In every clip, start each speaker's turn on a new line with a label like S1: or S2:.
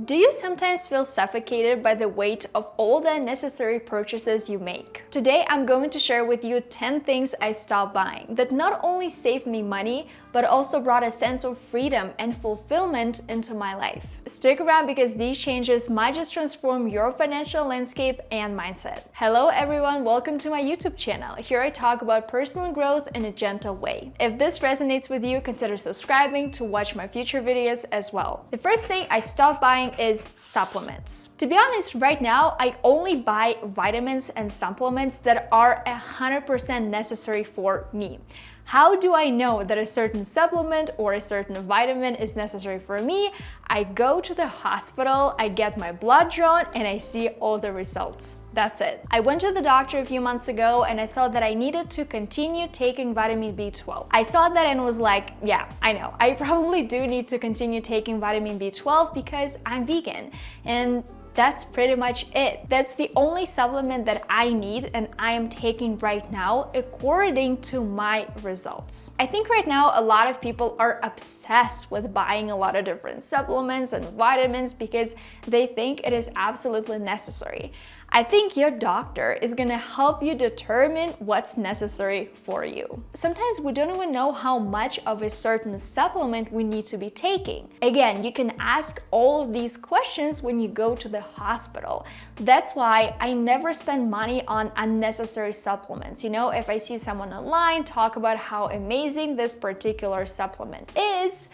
S1: Do you sometimes feel suffocated by the weight of all the unnecessary purchases you make? Today, I'm going to share with you 10 things I stopped buying that not only saved me money, but also brought a sense of freedom and fulfillment into my life. Stick around because these changes might just transform your financial landscape and mindset. Hello everyone, welcome to my YouTube channel. Here I talk about personal growth in a gentle way. If this resonates with you, consider subscribing to watch my future videos as well. The first thing I stopped buying is supplements. To be honest, right now, I only buy vitamins and supplements that are 100% necessary for me. How do I know that a certain supplement or a certain vitamin is necessary for me? I go to the hospital, I get my blood drawn, and I see all the results. That's it. I went to the doctor a few months ago and I saw that I needed to continue taking vitamin B12. I saw that and was like, yeah, I know. I probably do need to continue taking vitamin B12 because I'm vegan. And that's pretty much it. That's the only supplement that I need and I am taking right now according to my results. I think right now a lot of people are obsessed with buying a lot of different supplements and vitamins because they think it is absolutely necessary. I think your doctor is gonna help you determine what's necessary for you. Sometimes we don't even know how much of a certain supplement we need to be taking. Again, you can ask all of these questions when you go to the hospital. That's why I never spend money on unnecessary supplements. You know, if I see someone online talk about how amazing this particular supplement is,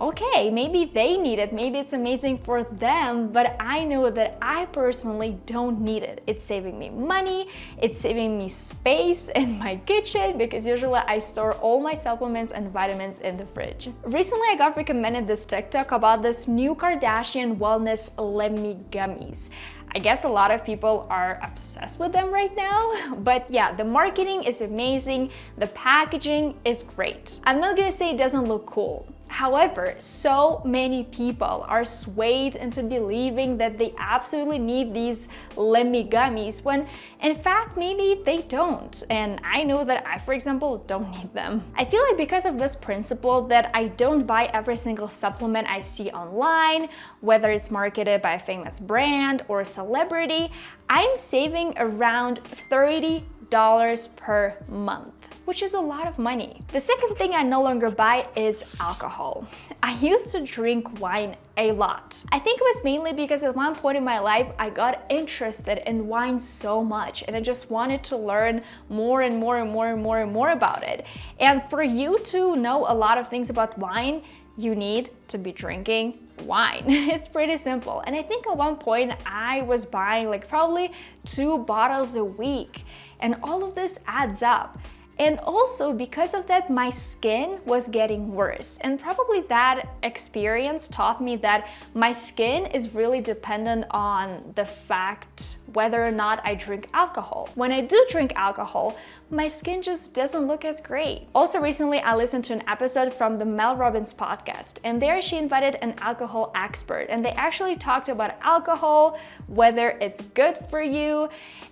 S1: okay, maybe they need it, maybe it's amazing for them, but I know that I personally don't need it. It's saving me money, it's saving me space in my kitchen because usually I store all my supplements and vitamins in the fridge. Recently, I got recommended this TikTok about this new Kardashian wellness Lemmy gummies. I guess a lot of people are obsessed with them right now, but yeah, the marketing is amazing, the packaging is great. I'm not gonna say it doesn't look cool. However, so many people are swayed into believing that they absolutely need these Lemmy gummies when in fact maybe they don't. And I know that I, for example, don't need them. I feel like because of this principle that I don't buy every single supplement I see online, whether it's marketed by a famous brand or a celebrity, I'm saving around $30 per month, which is a lot of money. The second thing I no longer buy is alcohol. I used to drink wine a lot. I think it was mainly because at one point in my life, I got interested in wine so much and I just wanted to learn more and more and more and more and more about it. And for you to know a lot of things about wine, you need to be drinking wine. It's pretty simple. And I think at one point I was buying like probably 2 bottles a week. And all of this adds up. And also because of that, my skin was getting worse. And probably that experience taught me that my skin is really dependent on the fact whether or not I drink alcohol. When I do drink alcohol, my skin just doesn't look as great. Also recently, I listened to an episode from the Mel Robbins podcast, and there she invited an alcohol expert, and they actually talked about alcohol, whether it's good for you.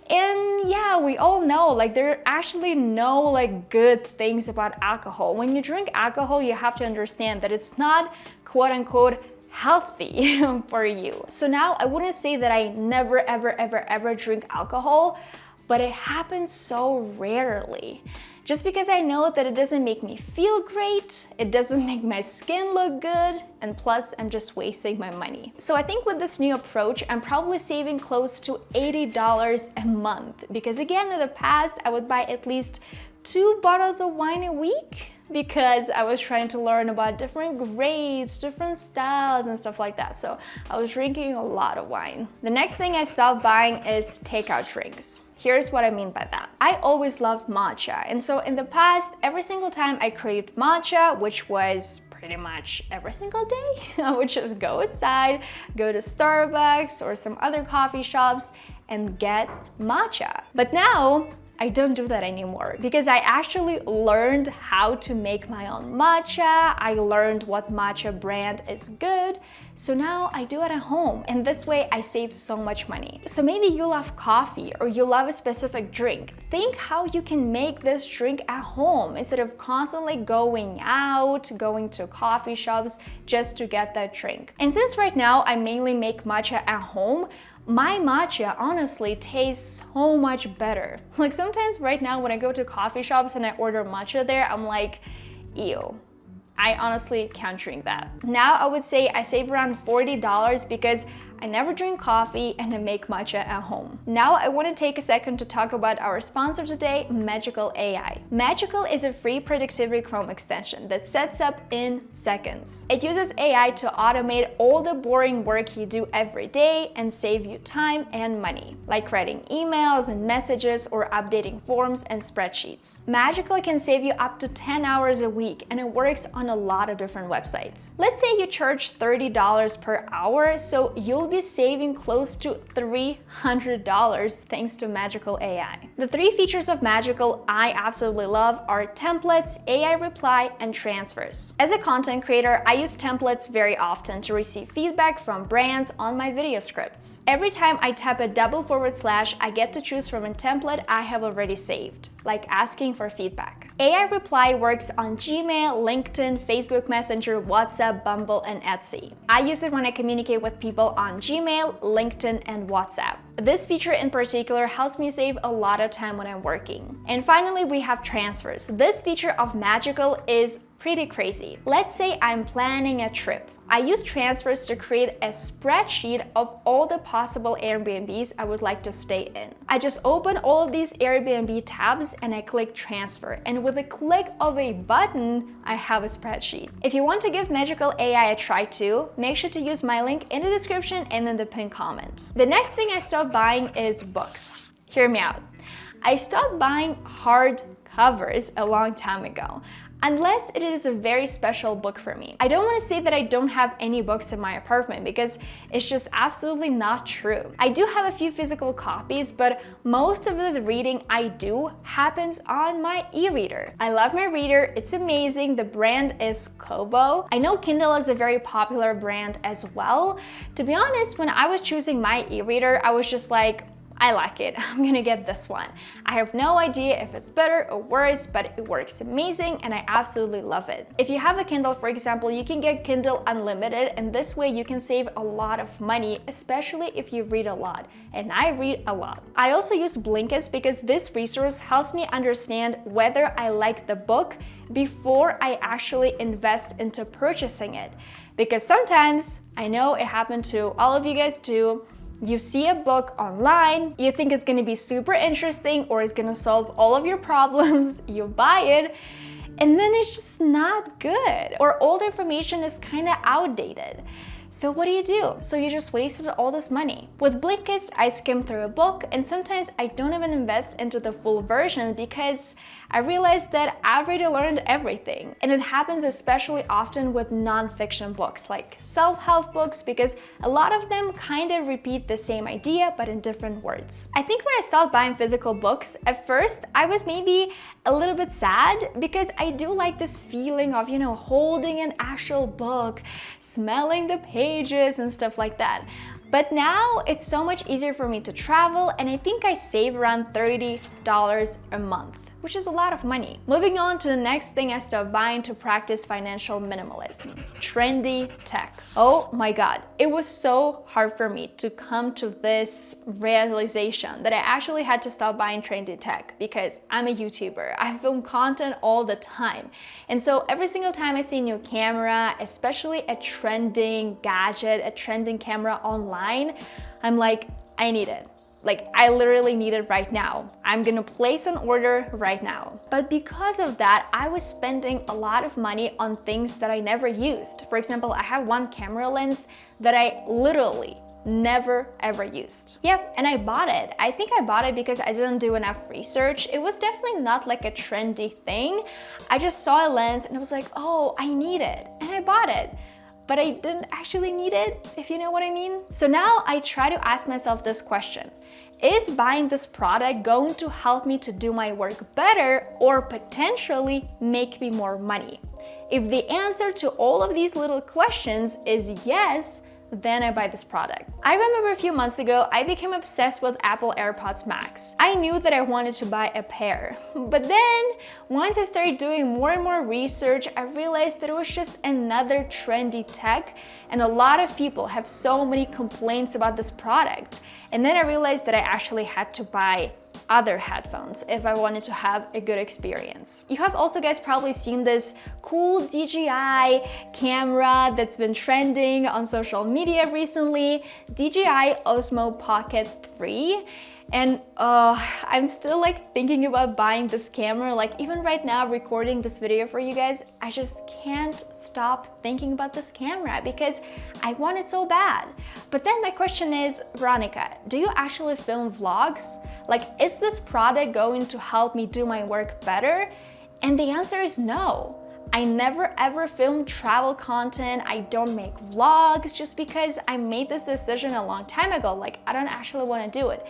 S1: And yeah, we all know, like there are actually no like good things about alcohol. When you drink alcohol, you have to understand that it's not quote unquote healthy for you. So now I wouldn't say that I never ever drink alcohol, but it happens so rarely. Just because I know that it doesn't make me feel great, it doesn't make my skin look good, and plus I'm just wasting my money. So I think with this new approach, I'm probably saving close to $80 a month. Because again, in the past, I would buy at least 2 bottles of wine a week because I was trying to learn about different grapes, different styles and stuff like that. So I was drinking a lot of wine. The next thing I stopped buying is takeout drinks. Here's what I mean by that. I always loved matcha. And so in the past, every single time I craved matcha, which was pretty much every single day, I would just go outside, go to Starbucks or some other coffee shops and get matcha. But now, I don't do that anymore because I actually learned how to make my own matcha. I learned what matcha brand is good. So now I do it at home, and this way I save so much money. So maybe you love coffee or you love a specific drink. Think how you can make this drink at home instead of constantly going out, going to coffee shops just to get that drink. And since right now I mainly make matcha at home, my matcha honestly tastes so much better. Like sometimes right now when I go to coffee shops and I order matcha there, I'm like, ew. I honestly can't drink that. Now I would say I save around $40 because I never drink coffee and I make matcha at home. Now I want to take a second to talk about our sponsor today, Magical AI. Magical is a free productivity Chrome extension that sets up in seconds. It uses AI to automate all the boring work you do every day and save you time and money, like writing emails and messages or updating forms and spreadsheets. Magical can save you up to 10 hours a week, and it works on a lot of different websites. Let's say you charge $30 per hour, so you'll be saving close to $300 thanks to Magical AI. The 3 features of Magical I absolutely love are templates, AI reply, and transfers. As a content creator, I use templates very often to receive feedback from brands on my video scripts. Every time I tap a // I get to choose from a template I have already saved, like asking for feedback. AI reply works on Gmail, LinkedIn, Facebook Messenger, WhatsApp, Bumble, and Etsy. I use it when I communicate with people on Gmail, LinkedIn, and WhatsApp. This feature in particular helps me save a lot of time when I'm working. And finally, we have transfers. This feature of Magical is pretty crazy. Let's say I'm planning a trip. I use transfers to create a spreadsheet of all the possible Airbnbs I would like to stay in. I just open all of these Airbnb tabs and I click transfer, and with a click of a button, I have a spreadsheet. If you want to give Magical AI a try too, make sure to use my link in the description and in the pinned comment. The next thing I stopped buying is books. Hear me out. I stopped buying hard covers a long time ago, unless it is a very special book for me. I don't want to say that I don't have any books in my apartment because it's just absolutely not true. I do have a few physical copies, but most of the reading I do happens on my e-reader. I love my reader, it's amazing. The brand is Kobo. I know Kindle is a very popular brand as well. To be honest, when I was choosing my e-reader, I was just like, I like it, I'm gonna get this one. I have no idea if it's better or worse, but it works amazing and I absolutely love it. If you have a Kindle, for example, you can get Kindle Unlimited, and this way you can save a lot of money, especially if you read a lot. And I read a lot. I also use Blinkist because this resource helps me understand whether I like the book before I actually invest into purchasing it. Because sometimes, I know it happened to all of you guys too, you see a book online, you think it's gonna be super interesting or it's gonna solve all of your problems, you buy it, and then it's just not good, or all the information is kind of outdated. So what do? So you just wasted all this money. With Blinkist, I skim through a book, and sometimes I don't even invest into the full version because I realized that I've already learned everything. And it happens especially often with non-fiction books, like self-help books, because a lot of them kind of repeat the same idea, but in different words. I think when I stopped buying physical books, at first I was maybe a little bit sad because I do like this feeling of, holding an actual book, smelling the pages and stuff like that. But now it's so much easier for me to travel, and I think I save around $30 a month, which is a lot of money. Moving on to the next thing I stopped buying to practice financial minimalism, trendy tech. Oh my God, it was so hard for me to come to this realization that I actually had to stop buying trendy tech because I'm a YouTuber. I film content all the time. And so every single time I see a new camera, especially a trending gadget, a trending camera online, I'm like, I need it. Like, I literally need it right now. I'm gonna place an order right now. But because of that, I was spending a lot of money on things that I never used. For example, I have one camera lens that I literally never ever used. Yep, and I bought it. I think I bought it because I didn't do enough research. It was definitely not like a trendy thing. I just saw a lens and I was like, oh, I need it. And I bought it. but I didn't actually need it, if you know what I mean. So now I try to ask myself this question. Is buying this product going to help me to do my work better or potentially make me more money? If the answer to all of these little questions is yes, then I buy this product. I remember a few months ago, I became obsessed with Apple AirPods Max. I knew that I wanted to buy a pair, but then once I started doing more and more research, I realized that it was just another trendy tech, and a lot of people have so many complaints about this product. And then I realized that I actually had to buy other headphones if I wanted to have a good experience. You have also guys probably seen this cool DJI camera that's been trending on social media recently, DJI Osmo Pocket 3. And I'm still like thinking about buying this camera. Like even right now recording this video for you guys, I just can't stop thinking about this camera because I want it so bad. But then my question is, Veronika, do you actually film vlogs? Like, is this product going to help me do my work better? And the answer is no. I never ever film travel content. I don't make vlogs just because I made this decision a long time ago. Like, I don't actually want to do it.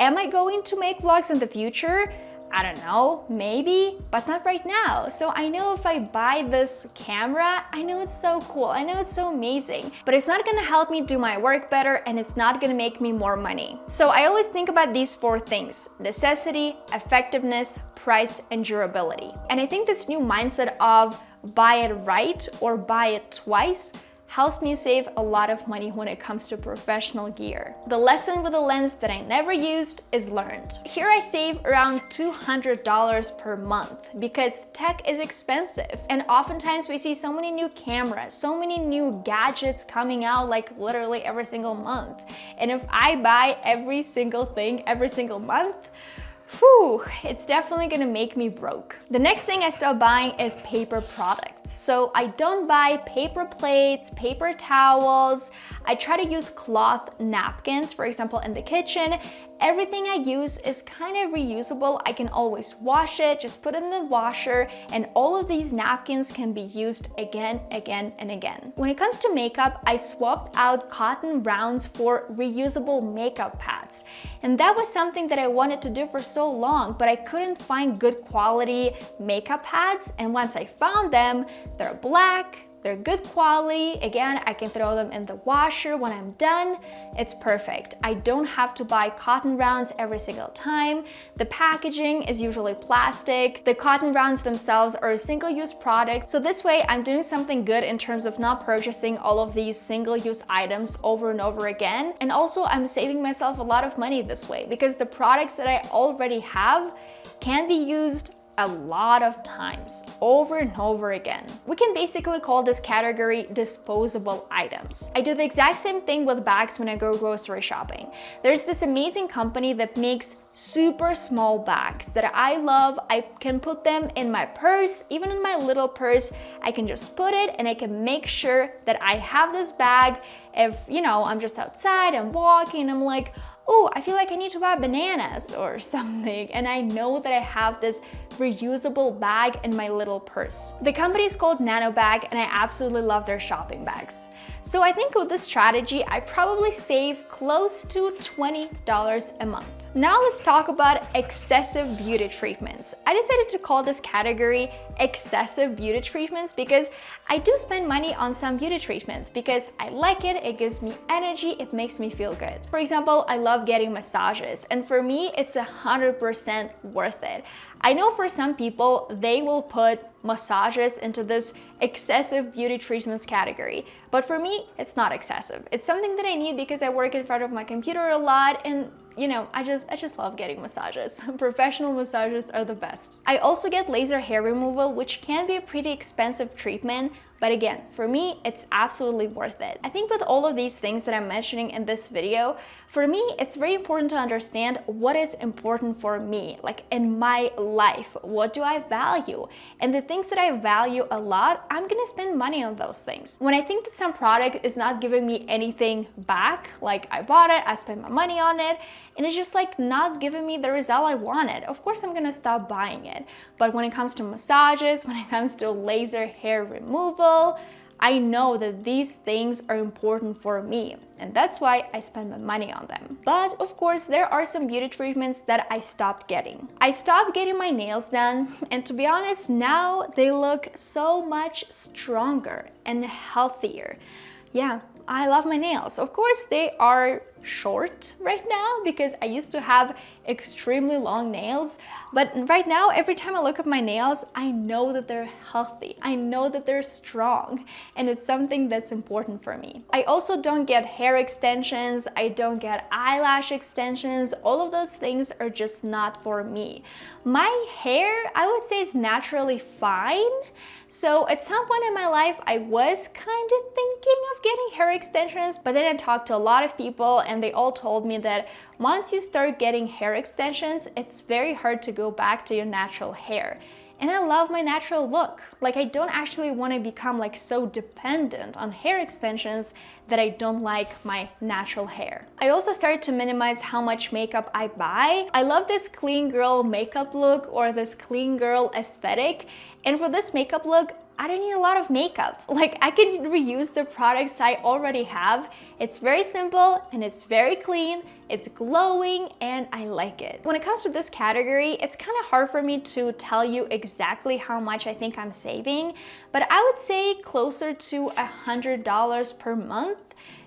S1: Am I going to make vlogs in the future? I don't know, maybe, but not right now. So I know if I buy this camera, I know it's so cool, I know it's so amazing, but it's not gonna help me do my work better and it's not gonna make me more money. So I always think about these four things: necessity, effectiveness, price, and durability. And I think this new mindset of buy it right or buy it twice helps me save a lot of money when it comes to professional gear. The lesson with a lens that I never used is learned. Here I save around $200 per month because tech is expensive. And oftentimes we see so many new cameras, so many new gadgets coming out like literally every single month. And if I buy every single thing every single month, whew, it's definitely gonna make me broke. The next thing I stopped buying is paper products. So I don't buy paper plates, paper towels. I try to use cloth napkins, for example, in the kitchen. Everything I use is kind of reusable. I can always wash it, just put it in the washer, and all of these napkins can be used again, and again. When it comes to makeup, I swapped out cotton rounds for reusable makeup pads. And that was something that I wanted to do for so long, but I couldn't find good quality makeup pads. And once I found them, they're black, they're good quality. Again, I can throw them in the washer when I'm done. It's perfect. I don't have to buy cotton rounds every single time. The packaging is usually plastic. The cotton rounds themselves are a single-use product. So this way I'm doing something good in terms of not purchasing all of these single-use items over and over again. And also I'm saving myself a lot of money this way because the products that I already have can be used a lot of times, over and over again. We can basically call this category disposable items. I do the exact same thing with bags when I go grocery shopping. There's this amazing company that makes super small bags that I love. I can put them in my purse, even in my little purse. I can just put it and I can make sure that I have this bag if, you know, I'm just outside, I'm walking, I'm like, oh, I feel like I need to buy bananas or something. And I know that I have this reusable bag in my little purse. The company is called Nano Bag and I absolutely love their shopping bags. So I think with this strategy, I probably save close to $20 a month. Now let's talk about excessive beauty treatments. I decided to call this category excessive beauty treatments because I do spend money on some beauty treatments because I like it, it gives me energy, it makes me feel good. For example, I love getting massages and for me, it's 100% worth it. I know for some people, they will put massages into this excessive beauty treatments category, but for me, it's not excessive. It's something that I need because I work in front of my computer a lot and you know, I just love getting massages. Professional massages are the best. I also get laser hair removal, which can be a pretty expensive treatment, but again, for me, it's absolutely worth it. I think with all of these things that I'm mentioning in this video, for me, it's very important to understand what is important for me, like in my life. What do I value? And the things that I value a lot, I'm gonna spend money on those things. When I think that some product is not giving me anything back, like I bought it, I spent my money on it, and it's just like not giving me the result I wanted, of course I'm gonna stop buying it. But when it comes to massages, when it comes to laser hair removal, I know that these things are important for me, and that's why I spend my money on them. But of course, there are some beauty treatments that I stopped getting. I stopped getting my nails done, and to be honest, now they look so much stronger and healthier. Yeah, I love my nails. Of course, they are short right now because I used to have extremely long nails, but right now every time I look at my nails, I know that they're healthy, I know that they're strong, and it's something that's important for me. I also don't get hair extensions, I don't get eyelash extensions. All of those things are just not for me. My hair, I would say, is naturally fine. So at some point in my life, I was kind of thinking of getting hair extensions, but then I talked to a lot of people and they all told me that once you start getting hair extensions, it's very hard to go back to your natural hair. And I love my natural look. Like, I don't actually want to become like so dependent on hair extensions that I don't like my natural hair. I also started to minimize how much makeup I buy. I love this clean girl makeup look or this clean girl aesthetic. And for this makeup look, I don't need a lot of makeup. Like, I can reuse the products I already have. It's very simple and it's very clean, it's glowing, and I like it. When it comes to this category, it's kind of hard for me to tell you exactly how much I think I'm saving, but I would say closer to $100 per month,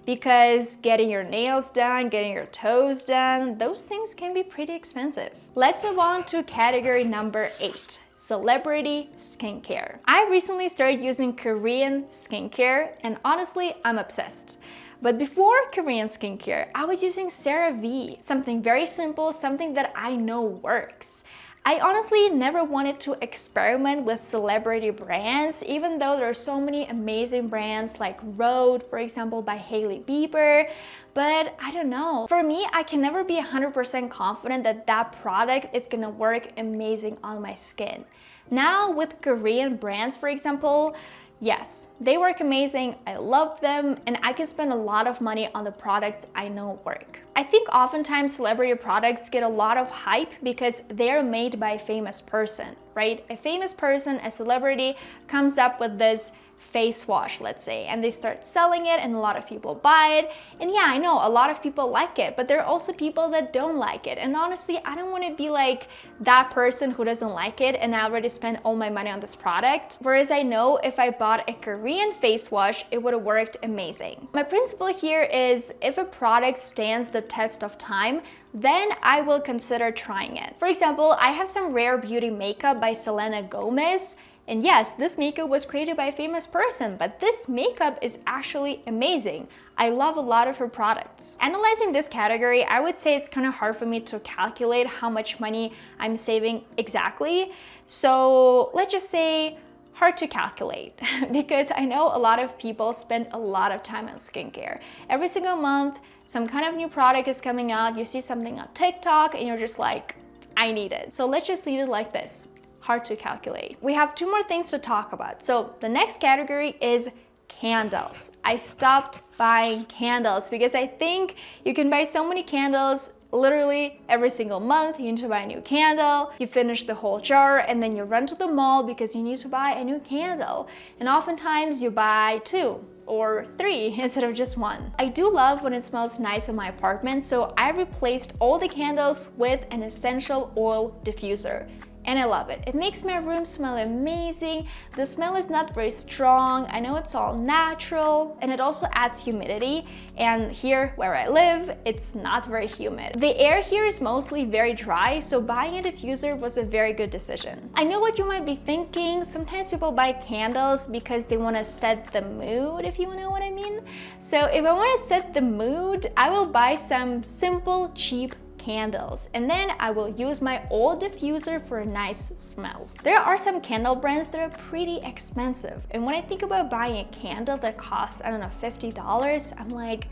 S1: because getting your nails done, getting your toes done, those things can be pretty expensive. Let's move on to category number 8. Celebrity skincare. I recently started using Korean skincare, and honestly, I'm obsessed. But before Korean skincare, I was using CeraVe, something very simple, something that I know works. I honestly never wanted to experiment with celebrity brands, even though there are so many amazing brands like Rhode, for example, by Hailey Bieber. But I don't know. For me, I can never be 100% confident that that product is gonna work amazing on my skin. Now with Korean brands, for example, yes, they work amazing, I love them, and I can spend a lot of money on the products I know work. I think oftentimes celebrity products get a lot of hype because they're made by a famous person, right? A famous person, a celebrity, comes up with this face wash, let's say, and they start selling it and a lot of people buy it. And yeah, I know a lot of people like it, but there are also people that don't like it. And honestly, I don't want to be like that person who doesn't like it and I already spent all my money on this product. Whereas I know if I bought a Korean face wash, it would have worked amazing. My principle here is if a product stands the test of time, then I will consider trying it. For example, I have some Rare Beauty makeup by Selena Gomez. And yes, this makeup was created by a famous person, but this makeup is actually amazing. I love a lot of her products. Analyzing this category, I would say it's kind of hard for me to calculate how much money I'm saving exactly. So let's just say hard to calculate because I know a lot of people spend a lot of time on skincare. Every single month, some kind of new product is coming out, you see something on TikTok and you're just like, I need it. So let's just leave it like this. Hard to calculate. We have 2 more things to talk about. So the next category is candles. I stopped buying candles because I think you can buy so many candles literally every single month. You need to buy a new candle, you finish the whole jar, and then you run to the mall because you need to buy a new candle. And oftentimes you buy 2 or 3 instead of just 1. I do love when it smells nice in my apartment, so I replaced all the candles with an essential oil diffuser. And I love it. It makes my room smell amazing. The smell is not very strong. I know it's all natural, and it also adds humidity. And here where I live, it's not very humid. The air here is mostly very dry, so buying a diffuser was a very good decision. I know what you might be thinking. Sometimes people buy candles because they want to set the mood, if you know what I mean. So if I want to set the mood, I will buy some simple, cheap candles, and then I will use my old diffuser for a nice smell. There are some candle brands that are pretty expensive, and when I think about buying a candle that costs, I don't know, $50, I'm like,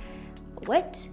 S1: what?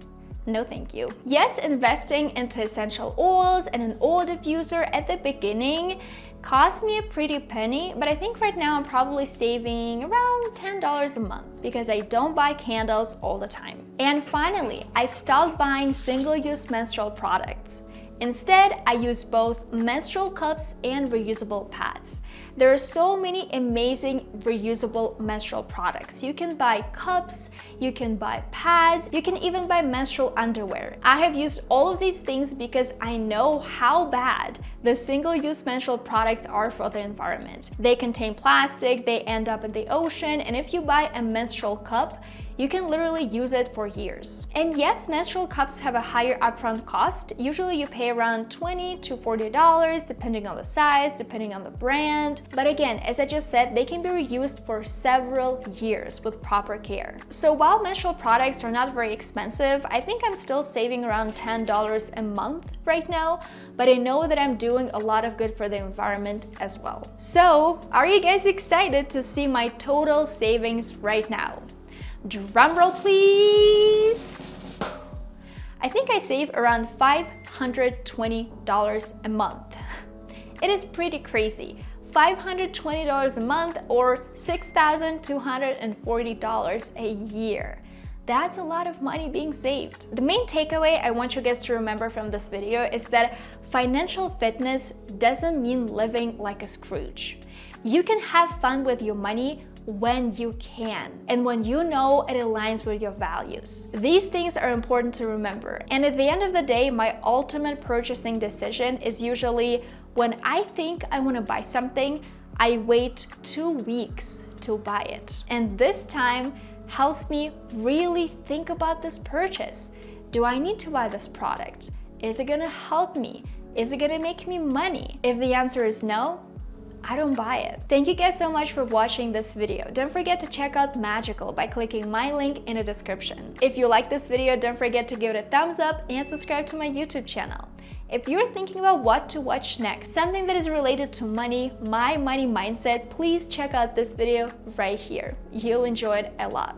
S1: No thank you. Yes, investing into essential oils and an oil diffuser at the beginning cost me a pretty penny, but I think right now I'm probably saving around $10 a month because I don't buy candles all the time. And finally, I stopped buying single-use menstrual products. Instead, I use both menstrual cups and reusable pads. There are so many amazing reusable menstrual products. You can buy cups, you can buy pads, you can even buy menstrual underwear. I have used all of these things because I know how bad the single-use menstrual products are for the environment. They contain plastic, they end up in the ocean, and if you buy a menstrual cup, you can literally use it for years. And yes, menstrual cups have a higher upfront cost. Usually you pay around $20 to $40 depending on the size, depending on the brand. But again, as I just said, they can be reused for several years with proper care. So while menstrual products are not very expensive, I think I'm still saving around $10 a month right now, but I know that I'm doing a lot of good for the environment as well. So are you guys excited to see my total savings right now? Drum roll, please. I think I save around $520 a month. It is pretty crazy. $520 a month or $6,240 a year. That's a lot of money being saved. The main takeaway I want you guys to remember from this video is that financial fitness doesn't mean living like a Scrooge. You can have fun with your money when you can and when you know it aligns with your values. These things are important to remember. And at the end of the day, my ultimate purchasing decision is usually when I think I want to buy something, I wait 2 weeks to buy it. And this time helps me really think about this purchase. Do I need to buy this product? Is it going to help me? Is it going to make me money? If the answer is no, I don't buy it. Thank you guys so much for watching this video. Don't forget to check out Magical by clicking my link in the description. If you like this video, don't forget to give it a thumbs up and subscribe to my YouTube channel. If you're thinking about what to watch next, something that is related to money, my money mindset, please check out this video right here. You'll enjoy it a lot.